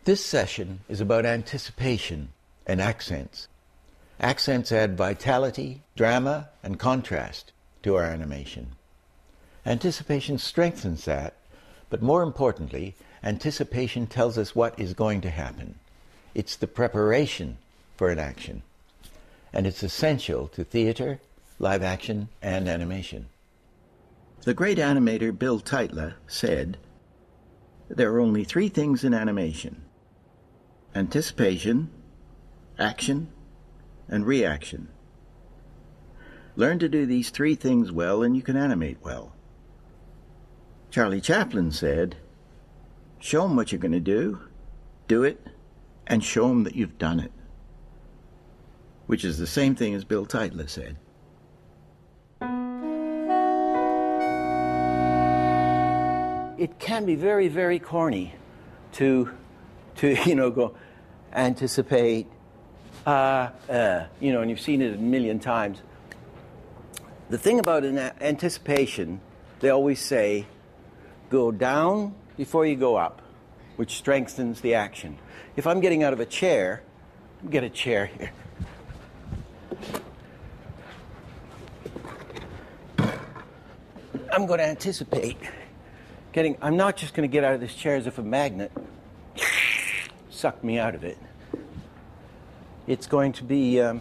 This session is about anticipation and accents. Accents add vitality, drama, and contrast to our animation. Anticipation strengthens that, but more importantly, anticipation tells us what is going to happen. It's the preparation for an action, and it's essential to theater, live action, and animation. The great animator Bill Tytla said, "There are only three things in animation: anticipation, action, and reaction. Learn to do these three things well and you can animate well." Charlie Chaplin said, "Show them what you're going to do it, and show them that you've done it," which is the same thing as Bill Tytla said. It can be very, very corny to go anticipate, and you've seen it a million times. The thing about an anticipation, they always say, go down before you go up, which strengthens the action. If I'm getting out of a chair, get a chair here. I'm going to anticipate I'm not just going to get out of this chair as if a magnet sucked me out of it. It's going to be an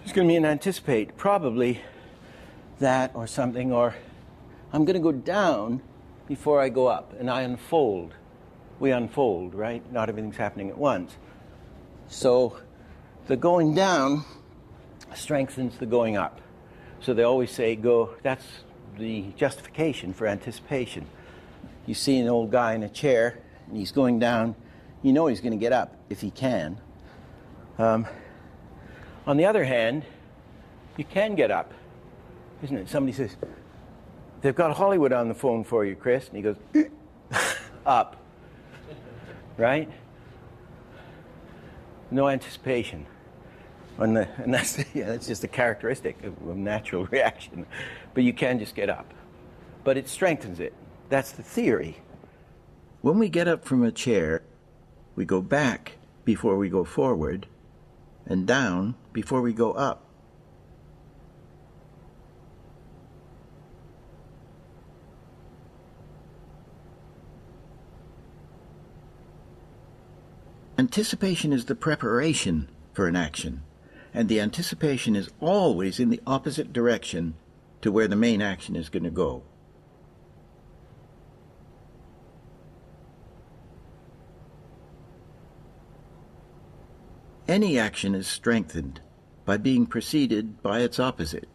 anticipate, probably that or something, or I'm going to go down before I go up, and I unfold. We unfold, right? Not everything's happening at once. So the going down strengthens the going up. So they always say go, that's the justification for anticipation. You see an old guy in a chair, and he's going down, you know he's going to get up if he can. On the other hand, you can get up, isn't it? Somebody says, "They've got Hollywood on the phone for you, Chris," and he goes, up, right? No anticipation. And that's just a characteristic of natural reaction. But you can just get up. But it strengthens it. That's the theory. When we get up from a chair, we go back before we go forward, and down before we go up. Anticipation is the preparation for an action, and the anticipation is always in the opposite direction to where the main action is going to go. Any action is strengthened by being preceded by its opposite.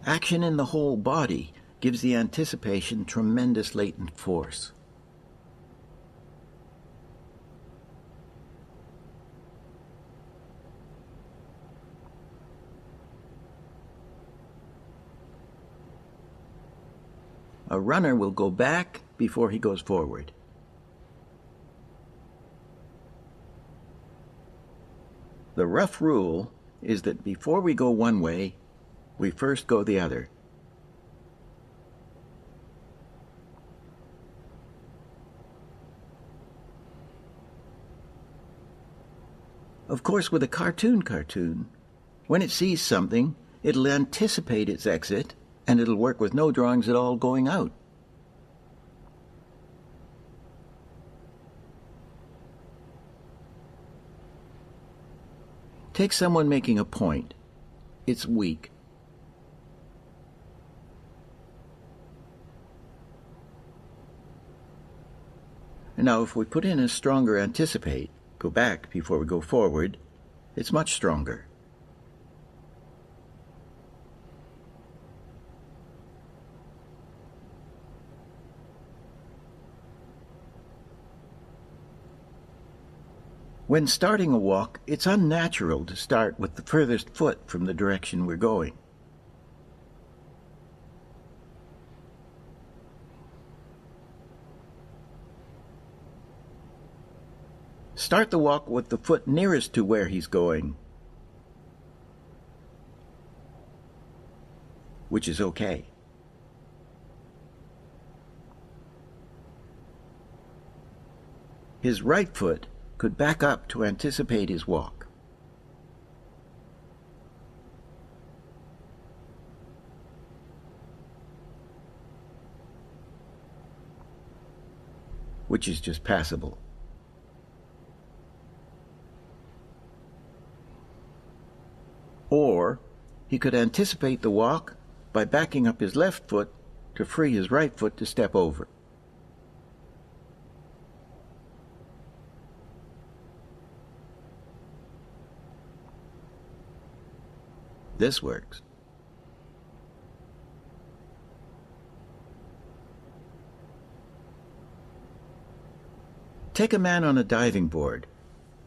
Action in the whole body gives the anticipation tremendous latent force. A runner will go back before he goes forward. The rough rule is that before we go one way, we first go the other. Of course, with a cartoon, when it sees something, it'll anticipate its exit, and it'll work with no drawings at all going out. Take someone making a point. It's weak. And now if we put in a stronger anticipate, go back before we go forward, it's much stronger. When starting a walk, it's unnatural to start with the furthest foot from the direction we're going. Start the walk with the foot nearest to where he's going, which is okay. his right foot could back up to anticipate his walk. Which is just passable. Or he could anticipate the walk by backing up his left foot to free his right foot to step over. This works. Take a man on a diving board.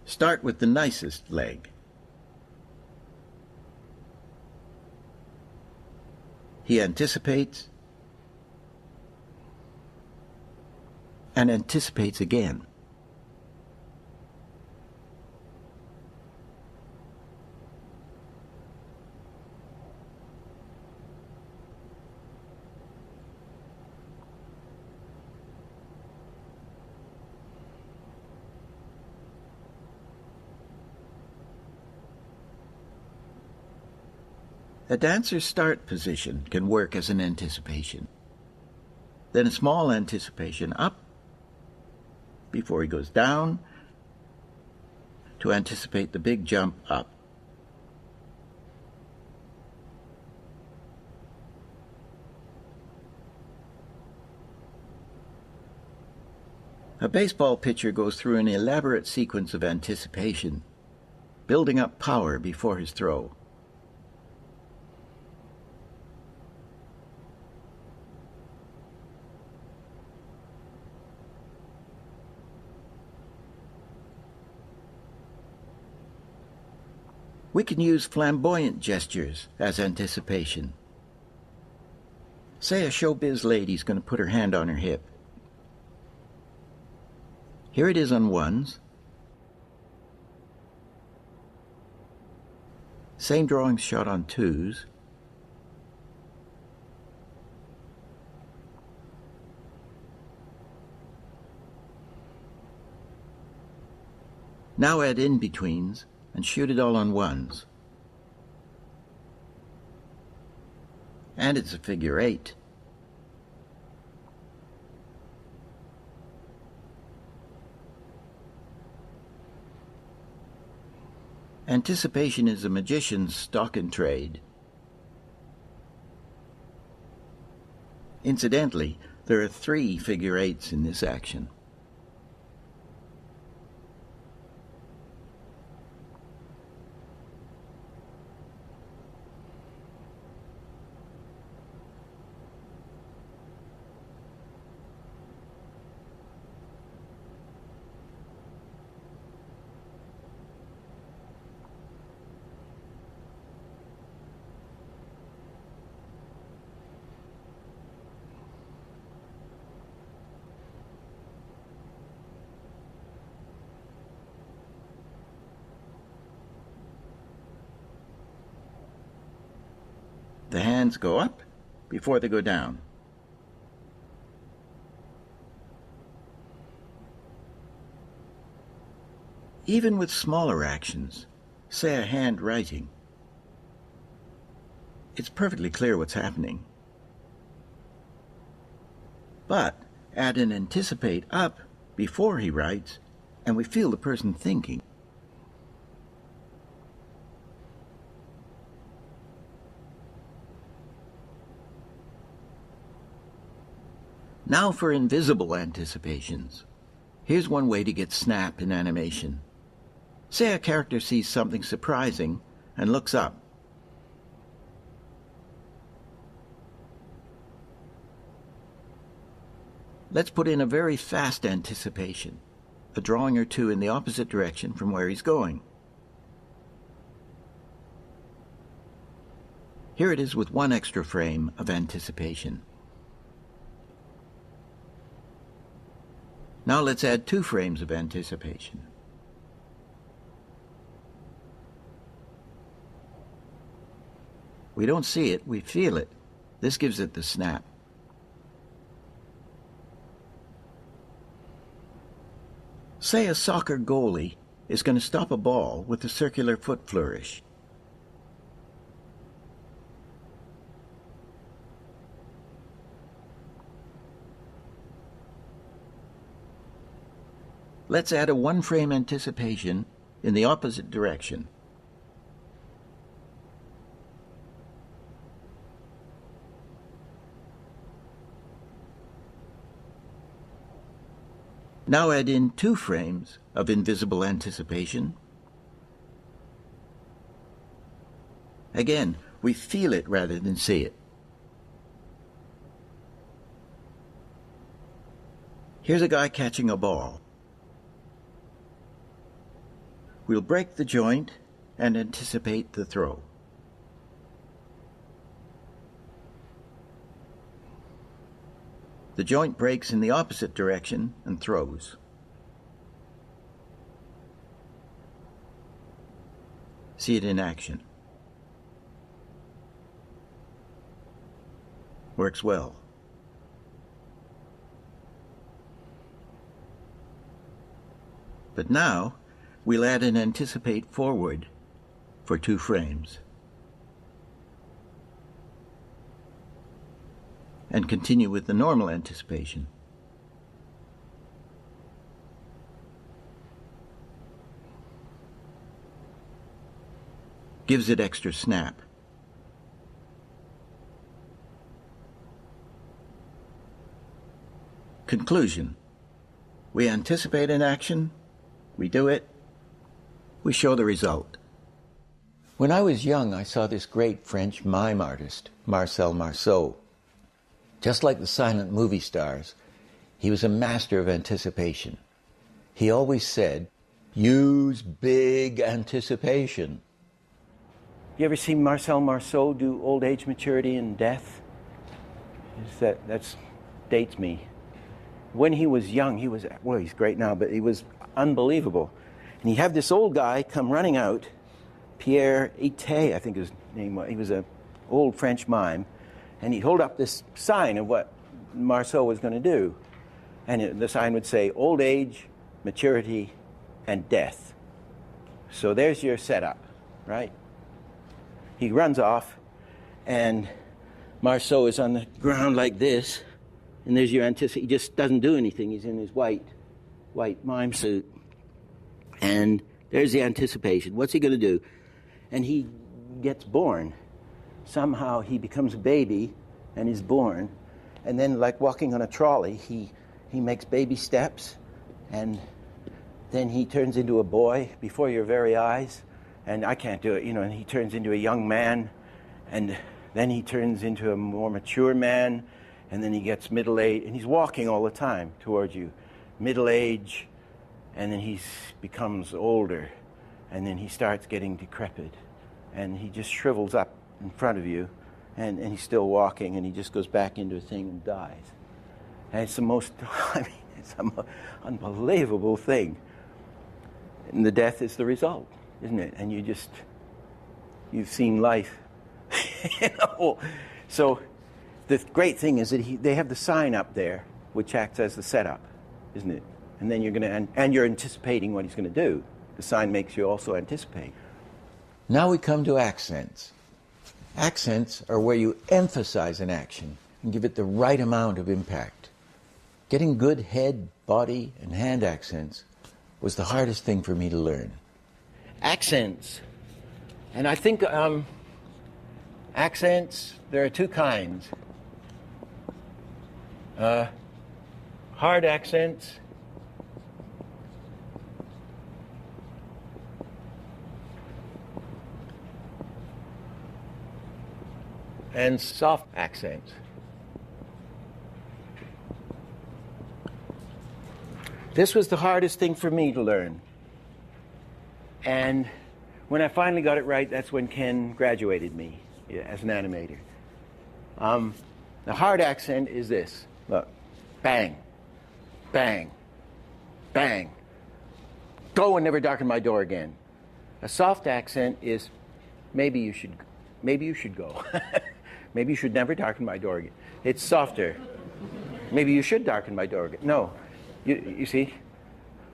Start with the nicest leg. He anticipates and anticipates again. A dancer's start position can work as an anticipation. Then a small anticipation up before he goes down to anticipate the big jump up. A baseball pitcher goes through an elaborate sequence of anticipation, building up power before his throw. We can use flamboyant gestures as anticipation. Say a showbiz lady's going to put her hand on her hip. Here it is on ones. Same drawing shot on twos. Now add in-betweens and shoot it all on ones. And it's a figure 8. Anticipation is a magician's stock in trade. Incidentally, there are 3 figure 8s in this action. The hands go up before they go down. Even with smaller actions, say a hand writing, it's perfectly clear what's happening. But add an anticipate up before he writes, and we feel the person thinking. Now for invisible anticipations. Here's one way to get snap in animation. Say a character sees something surprising and looks up. Let's put in a very fast anticipation, a drawing or two in the opposite direction from where he's going. Here it is with 1 extra frame of anticipation. Now let's add 2 frames of anticipation. We don't see it, we feel it. This gives it the snap. Say a soccer goalie is going to stop a ball with a circular foot flourish. Let's add a one-frame anticipation in the opposite direction. Now add in 2 frames of invisible anticipation. Again, we feel it rather than see it. Here's a guy catching a ball. We'll break the joint and anticipate the throw. The joint breaks in the opposite direction and throws. See it in action. Works well. But now, we'll add an anticipate forward for 2 frames. And continue with the normal anticipation. Gives it extra snap. Conclusion. We anticipate an action, we do it, we show the result. When I was young, I saw this great French mime artist, Marcel Marceau. Just like the silent movie stars, he was a master of anticipation. He always said, use big anticipation. You ever seen Marcel Marceau do Old Age, Maturity, and Death? That dates me. When he was young, he was, well, he's great now, but he was unbelievable. And he'd have this old guy come running out, Pierre Ité, I think his name was. He was an old French mime. And he'd hold up this sign of what Marceau was going to do. And the sign would say, old age, maturity, and death. So there's your setup, right? He runs off, and Marceau is on the ground like this, and there's your anticipation. He just doesn't do anything. He's in his white mime suit. And there's the anticipation. What's he going to do? And he gets born. Somehow he becomes a baby and is born, and then, like walking on a trolley, he makes baby steps, and then he turns into a boy before your very eyes, and I can't do it, and he turns into a young man, and then he turns into a more mature man, and then he gets middle-aged, and he's walking all the time towards you. Middle age, and then he becomes older, and then he starts getting decrepit, and he just shrivels up in front of you, and he's still walking, and he just goes back into a thing and dies. And it's the most, it's an unbelievable thing. And the death is the result, isn't it? And you've seen life. So the great thing is that they have the sign up there, which acts as the setup, isn't it? And then you're anticipating what he's going to do. The sign makes you also anticipate. Now we come to accents. Accents are where you emphasize an action and give it the right amount of impact. Getting good head, body, and hand accents was the hardest thing for me to learn. Accents. And I think accents, there are 2 kinds. Hard accents and soft accents. This was the hardest thing for me to learn. And when I finally got it right, that's when Ken graduated me as an animator. The hard accent is this. Look. Bang. Bang. Bang. Go and never darken my door again. A soft accent is maybe you should go. Maybe you should never darken my door again. It's softer. Maybe you should darken my door again. No. You see?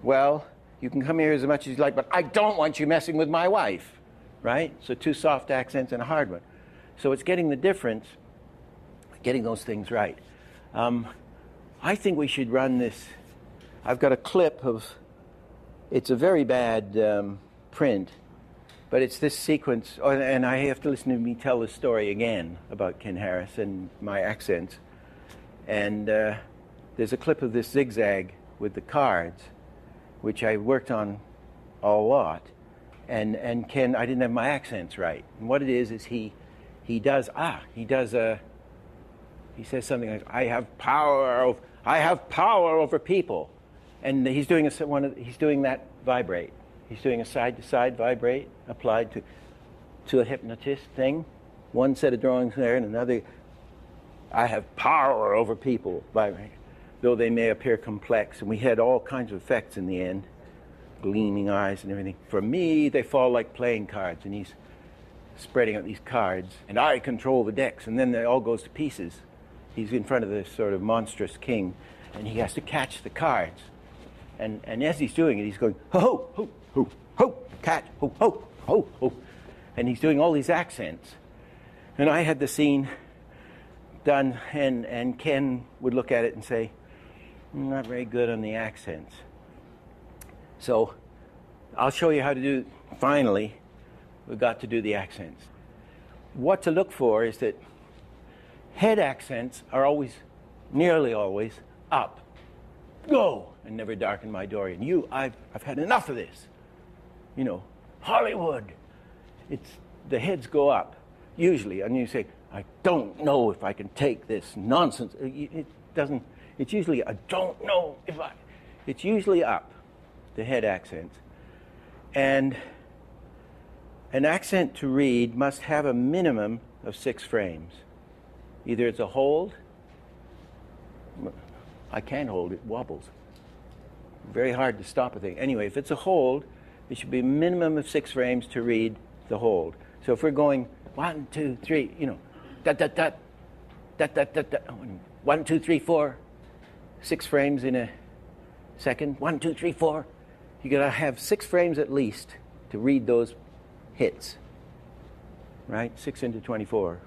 well, you can come here as much as you like, but I don't want you messing with my wife, right? So 2 soft accents and a hard one. So it's getting the difference, getting those things right. I think we should run this. I've got a clip of, it's a very bad print, but it's this sequence, and I have to listen to me tell the story again about Ken Harris and my accents. And there's a clip of this zigzag with the cards, which I worked on a lot. And Ken, I didn't have my accents right. And what it is he says something like, I have power over people. And he's doing that vibrate. He's doing a side-to-side vibrate applied to a hypnotist thing. One set of drawings there and another. I have power over people, vibrate, though they may appear complex. And we had all kinds of effects in the end, gleaming eyes and everything. For me, they fall like playing cards, and he's spreading out these cards, and I control the decks, and then it all goes to pieces. He's in front of this sort of monstrous king, and he has to catch the cards. And as he's doing it, he's going, ho, ho, ho, ho, catch, ho, ho, ho, ho. And he's doing all these accents. And I had the scene done, and Ken would look at it and say, I'm not very good on the accents. So I'll show you how to do, finally, we've got to do the accents. What to look for is that head accents are always, nearly always, up. Go! And never darken my door. And I've had enough of this. You know, Hollywood. The heads go up, usually. And you say, I don't know if I can take this nonsense. It's usually, I don't know if I, it's usually up, the head accents. And an accent to read must have a minimum of 6 frames. Either it's a hold, I can't hold, it wobbles. Very hard to stop a thing. Anyway, if it's a hold, it should be a minimum of 6 frames to read the hold. So if we're going 1, 2, 3, you know, dot, dot, dot, dot, dot, dot, dot, 1, 2, 3, 4, 6 frames in a second, 1, 2, 3, 4. You gotta have 6 frames at least to read those hits, right? 6 into 24.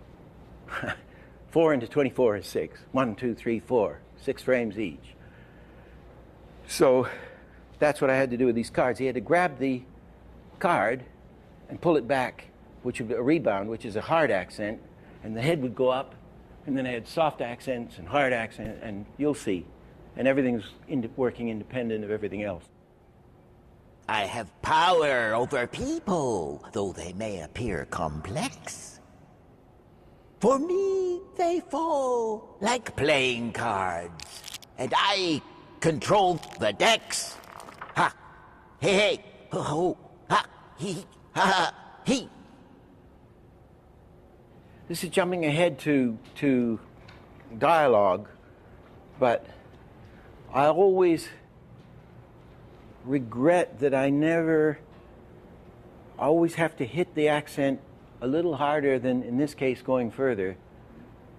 4 into 24 is 6. 1, 2, 3, 4. 6 frames each. So that's what I had to do with these cards. He had to grab the card and pull it back, which would be a rebound, which is a hard accent, and the head would go up, and then I had soft accents and hard accents, and you'll see. And everything's working independent of everything else. I have power over people, though they may appear complex. For me, they fall like playing cards, and I control the decks. Ha! Hey, hey! Ho, ho! Ha! He! Ha! Ha! He! This is jumping ahead to dialogue, but I always regret that I always have to hit the accent a little harder than, in this case, going further.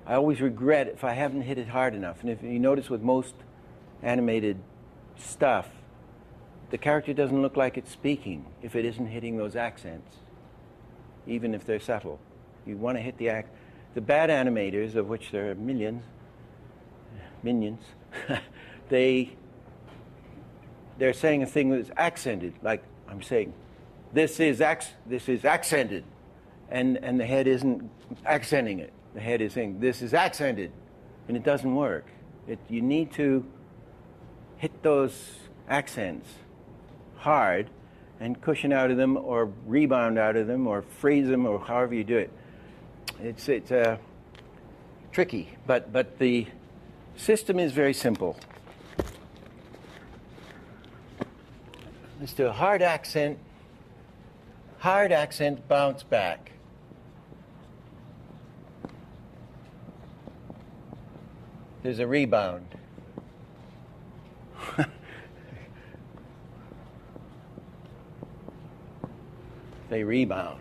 I always regret if I haven't hit it hard enough. And if you notice with most animated stuff, the character doesn't look like it's speaking if it isn't hitting those accents, even if they're subtle. You want to hit the the bad animators, of which there are minions, they're saying a thing that's accented, like I'm saying, this is accented, and the head isn't accenting it. The head is saying, this is accented, and it doesn't work. You need to hit those accents hard and cushion out of them, or rebound out of them, or freeze them, or however you do it. It's tricky, but the system is very simple. Let's do a hard accent, bounce back. There's a rebound. They rebound.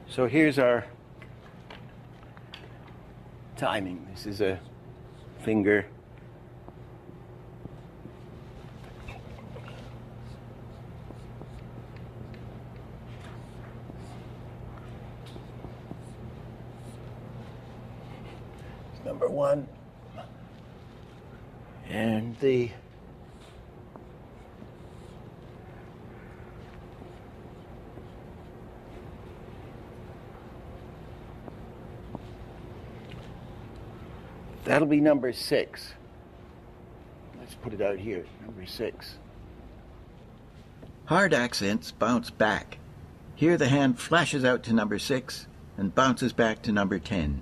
So here's our timing. This is a finger. number one. And that'll be number 6. Let's put it out here, number 6. Hard accents bounce back. Here the hand flashes out to number 6 and bounces back to number 10.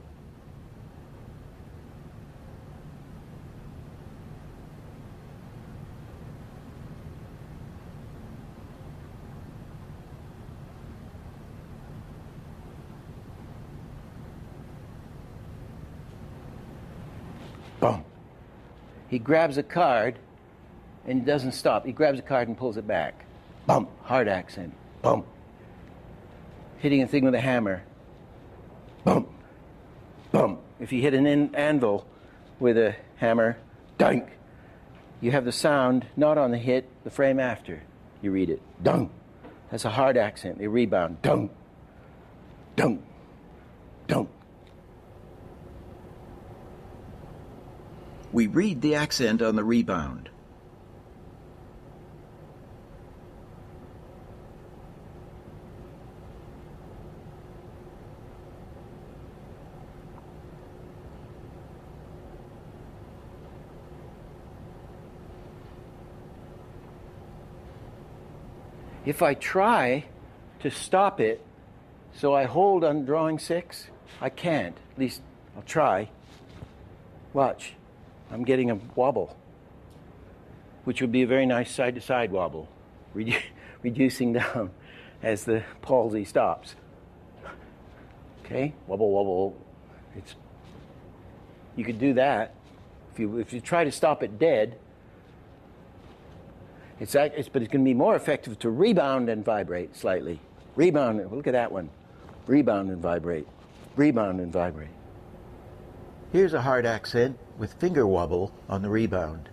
Boom. He grabs a card and he doesn't stop. He grabs a card and pulls it back. Bump. Hard accent. Bump. Hitting a thing with a hammer. Bump. Bump. If you hit an anvil with a hammer, dunk. You have the sound not on the hit, the frame after. You read it. Dunk. That's a hard accent. They rebound. Dunk. Dunk. Dunk. We read the accent on the rebound. If I try to stop it, so I hold on drawing 6, I can't. At least I'll try. Watch. I'm getting a wobble, which would be a very nice side-to-side wobble, reducing down as the palsy stops. Okay, wobble, wobble. You could do that. If you try to stop it dead, but it's going to be more effective to rebound and vibrate slightly. Rebound. Look at that one. Rebound and vibrate. Rebound and vibrate. Here's a hard accent with finger wobble on the rebound.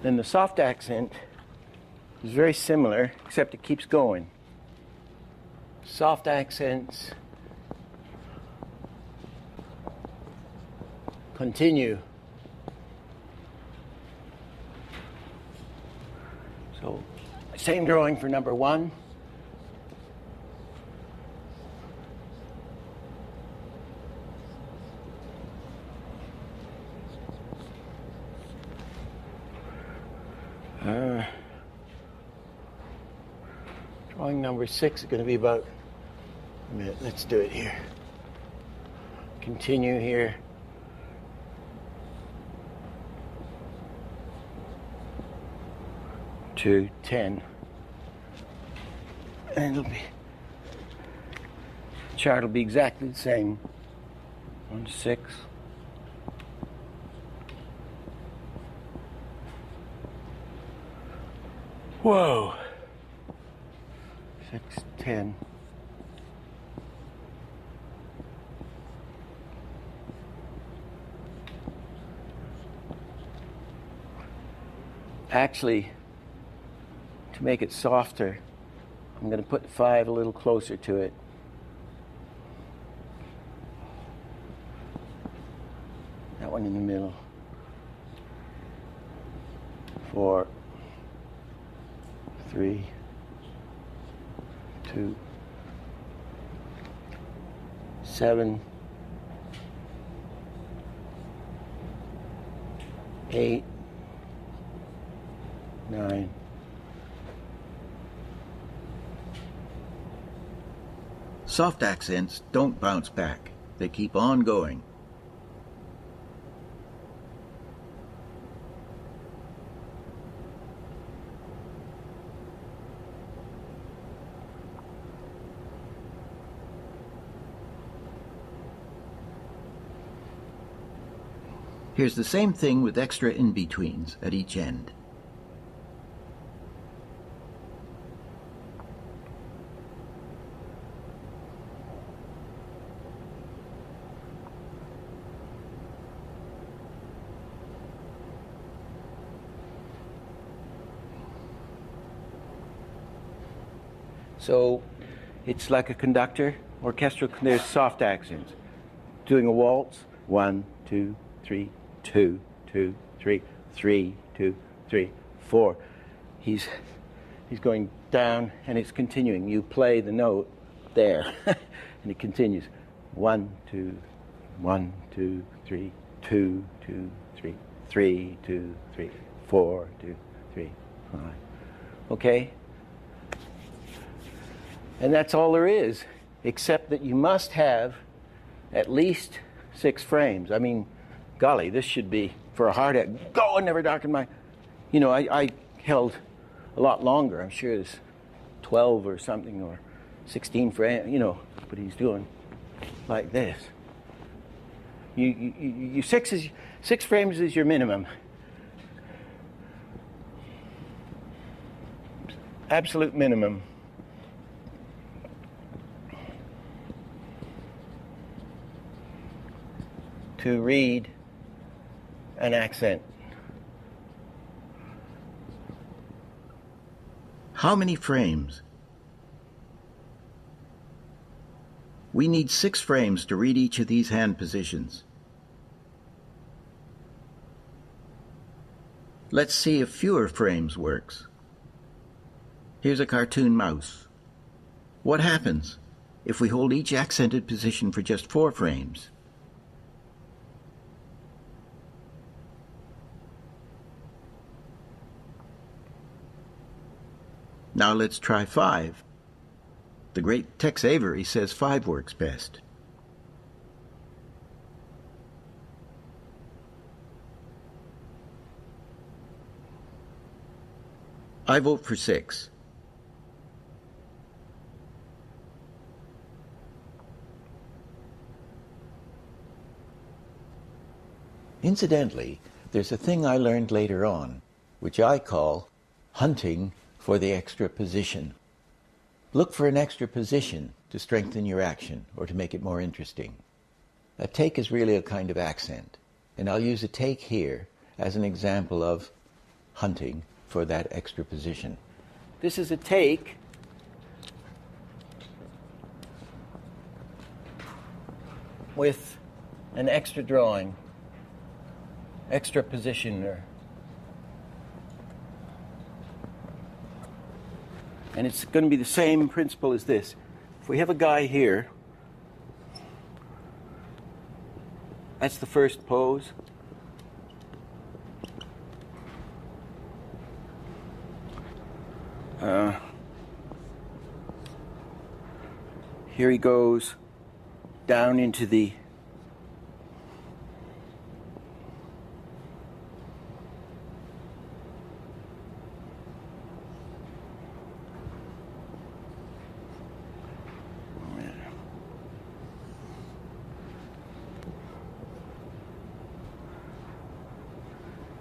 Then the soft accent is very similar, except it keeps going. Soft accents continue. So, same drawing for number 1. Drawing number 6 is going to be about a minute. Let's do it here. Continue here. To 10. And it'll be, the chart will be exactly the same. 1 to 6. Whoa. 6, 10. Actually, to make it softer, I'm going to put 5 a little closer to it. That one in the middle. 4, 3, 2, 7, 8, 9. Soft accents don't bounce back. They keep on going. Here's the same thing with extra in-betweens at each end. So it's like a conductor, orchestral, there's soft accents. Doing a waltz, 1, 2, 3, 2, 2, 3, 3, 2, 3, 4. He's going down and it's continuing. You play the note there and it continues. 1, 2, 1, 2, 3, 2, 2, 3, 3, 2, 3, 4, 2, 3, 5. Okay? And that's all there is, except that you must have at least 6 frames. I mean, golly, this should be for a hard act. Go and never darken my... You know, I held a lot longer. I'm sure it's 12 or something, or 16 frames, you know, but he's doing like this. You 6 frames is your minimum. Absolute minimum. To read an accent. How many frames? We need 6 frames to read each of these hand positions. Let's see if fewer frames works. Here's a cartoon mouse. What happens if we hold each accented position for just 4 frames? Now let's try 5. The great Tex Avery says 5 works best. I vote for 6. Incidentally, there's a thing I learned later on, which I call hunting for the extra position. Look for an extra position to strengthen your action or to make it more interesting. A take is really a kind of accent, and I'll use a take here as an example of hunting for that extra position. This is a take with an extra drawing, extra position there. And it's going to be the same principle as this. If we have a guy here, that's the first pose. Here he goes down into the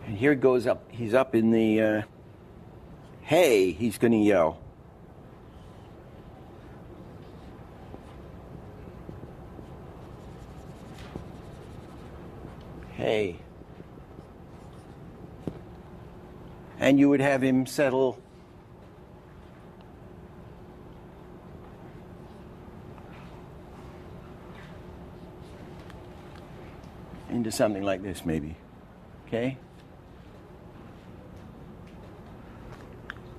and here it goes up. He's up in the hey, he's going to yell. Hey. And you would have him settle into something like this, maybe. Okay?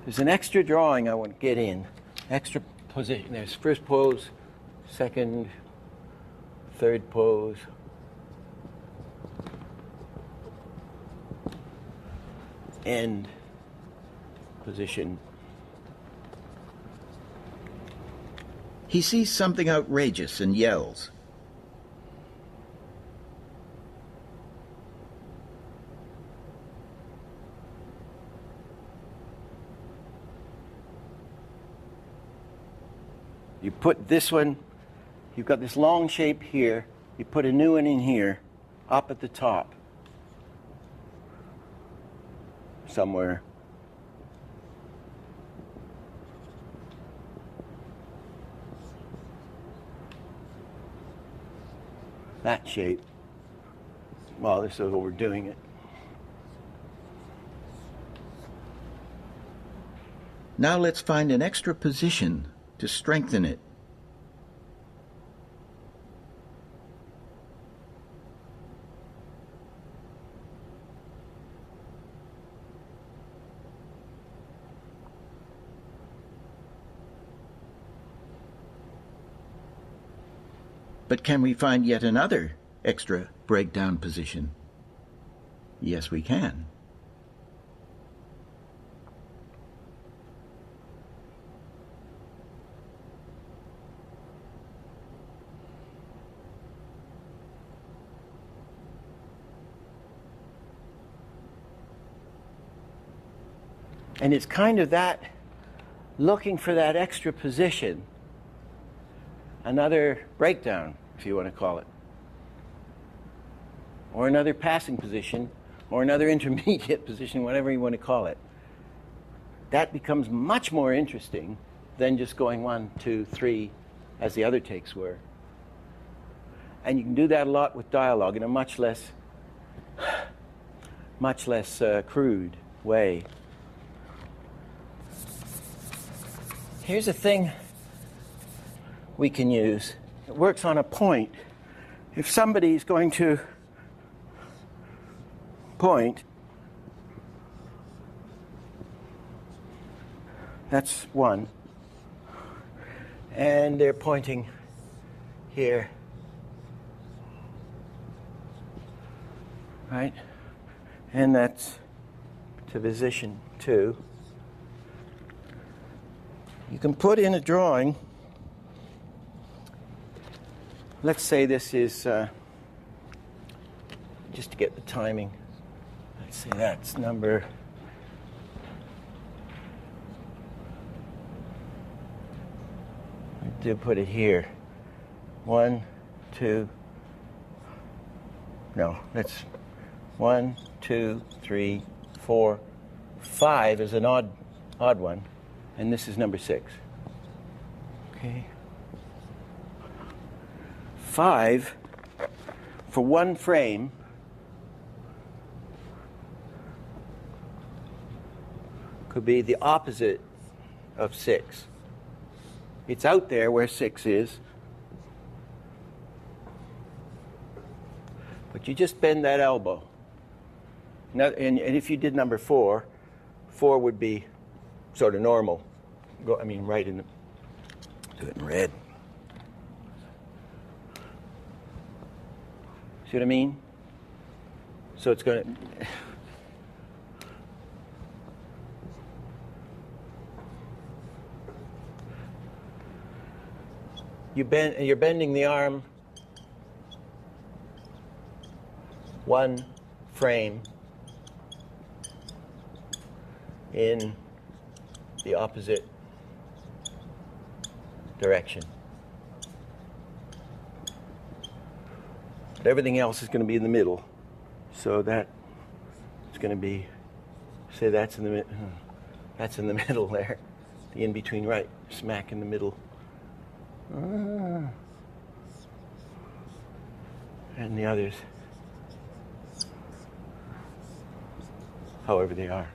There's an extra drawing I want to get in. Extra position. There's first pose, second, third pose. End position. He sees something outrageous and yells. You put this one, you've got this long shape here, you put a new one in here, up at the top. Somewhere. That shape. Well, this is overdoing it. Now let's find an extra position to strengthen it. But can we find yet another extra breakdown position? Yes, we can. And it's kind of that, looking for that extra position, another breakdown, if you want to call it, or another passing position, or another intermediate position, whatever you want to call it. That becomes much more interesting than just going 1, 2, 3, as the other takes were. And you can do that a lot with dialogue in a much less crude way. Here's a thing we can use. It works on a point. If somebody's going to point, that's 1, and they're pointing here, right? And that's to position 2. You can put in a drawing. Let's say this is, just to get the timing, let's say that's number, I do put it here. 1, 2, no, that's 1, 2, 3, 4, 5 is an odd one. And this is number 6. Okay. 5 for one frame could be the opposite of 6. It's out there where 6 is, but you just bend that elbow. Now, and if you did number 4, 4 would be sort of normal. Right in the, do it in red. See what I mean? So it's going to, you're bending the arm 1 frame in the opposite direction. But everything else is going to be in the middle. So that is going to be, say that's in the middle there. The in-between, right, smack in the middle. And the others, however they are.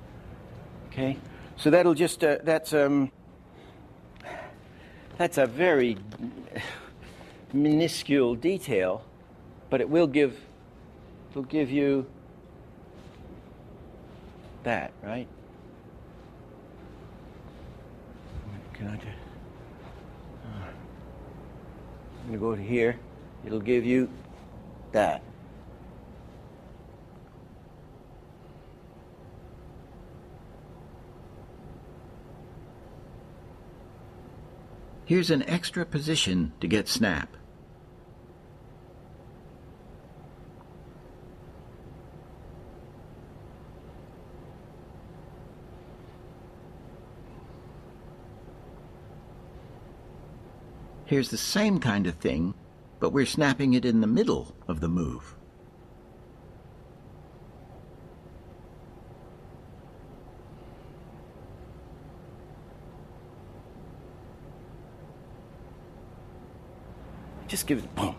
Okay? So that'll just, that's a very minuscule detail, but it will give you that, right? Can I just, I'm going to go to here. It'll give you that. Here's an extra position to get snap. Here's the same kind of thing, but we're snapping it in the middle of the move. Just give it, boom.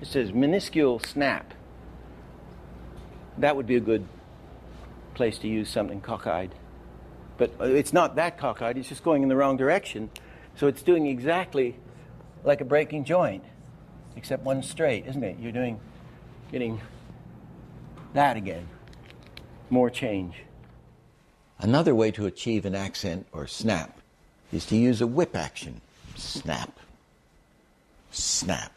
It says minuscule snap. That would be a good place to use something cockeyed. But it's not that cockeyed, it's just going in the wrong direction. So it's doing exactly like a breaking joint, except one straight, isn't it? You're getting that again. More change. Another way to achieve an accent or snap is to use a whip action. Snap. Snap.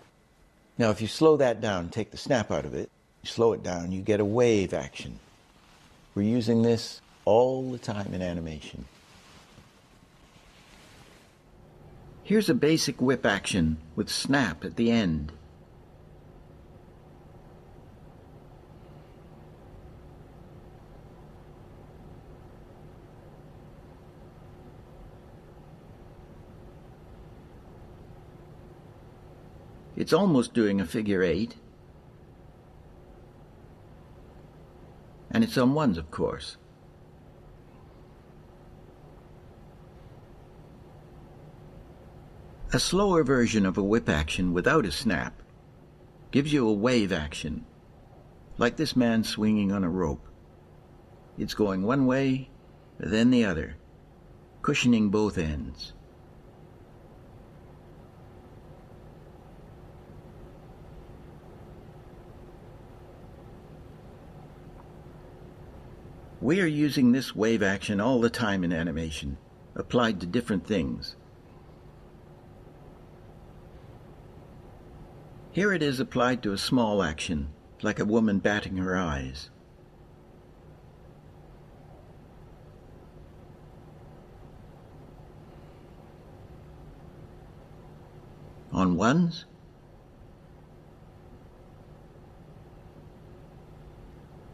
Now, if you slow that down, take the snap out of it, slow it down, you get a wave action. We're using this all the time in animation. Here's a basic whip action with snap at the end. It's almost doing a figure 8. And it's on ones, of course. A slower version of a whip action without a snap gives you a wave action, like this man swinging on a rope. It's going one way, then the other, cushioning both ends. We are using this wave action all the time in animation, applied to different things. Here it is applied to a small action, like a woman batting her eyes. On ones,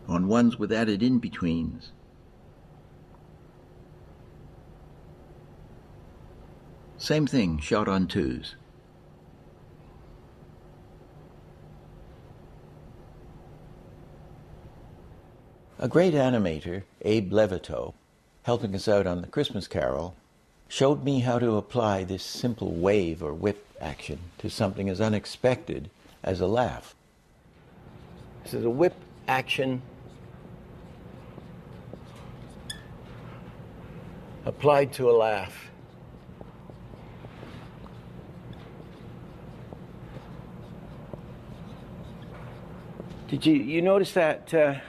on ones with added in-betweens. Same thing, shot on twos. A great animator, Abe Levitow, helping us out on the Christmas Carol, showed me how to apply this simple wave or whip action to something as unexpected as a laugh. This is a whip action applied to a laugh. Did you notice that,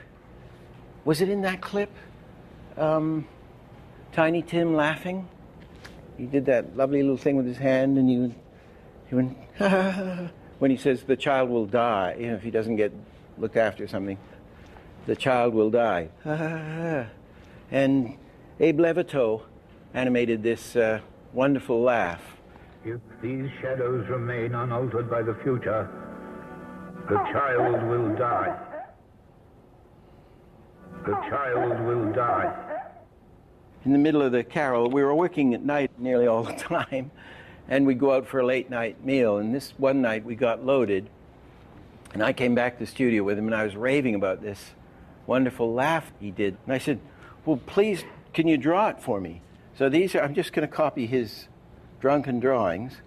was it in that clip, Tiny Tim laughing? He did that lovely little thing with his hand, and he went, when he says the child will die, you know, if he doesn't get looked after or something, the child will die. And Abe Levitow animated this wonderful laugh. If these shadows remain unaltered by the future, the child will die. The child will die. In the middle of the carol, we were working at night nearly all the time, and we'd go out for a late night meal. And this one night we got loaded, and I came back to the studio with him, and I was raving about this wonderful laugh he did. And I said, well, please, can you draw it for me? So these are, I'm just going to copy his drunken drawings.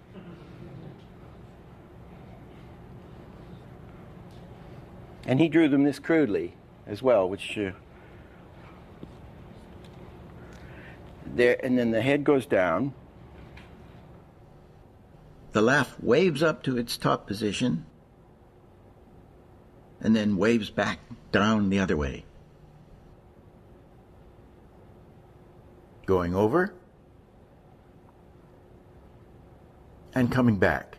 And he drew them this crudely as well, which there, and then the head goes down. The laugh waves up to its top position and then waves back down the other way. Going over and coming back.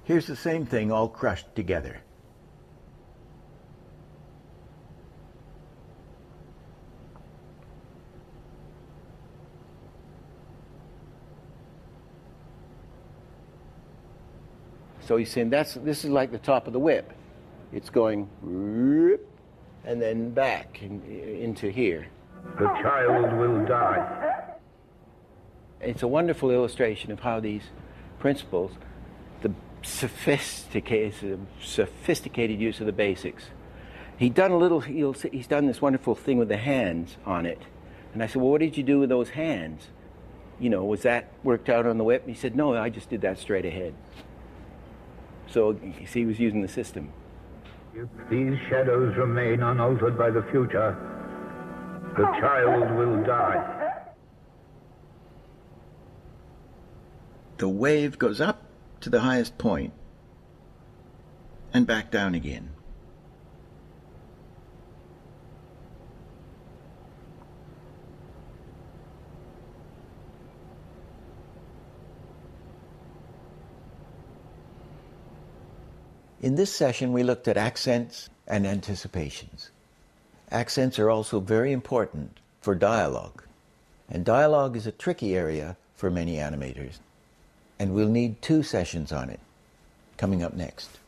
Here's the same thing all crushed together. So he's saying this is like the top of the whip. It's going and then back into here. The child will die. It's a wonderful illustration of how these principles, the sophisticated use of the basics. He's done this wonderful thing with the hands on it. And I said, well, what did you do with those hands? You know, was that worked out on the whip? And he said, no, I just did that straight ahead. So you see, he was using the system. If these shadows remain unaltered by the future, the child will die. the wave goes up to the highest point and back down again. In this session, we looked at accents and anticipations. Accents are also very important for dialogue, and dialogue is a tricky area for many animators, and we'll need 2 sessions on it, coming up next.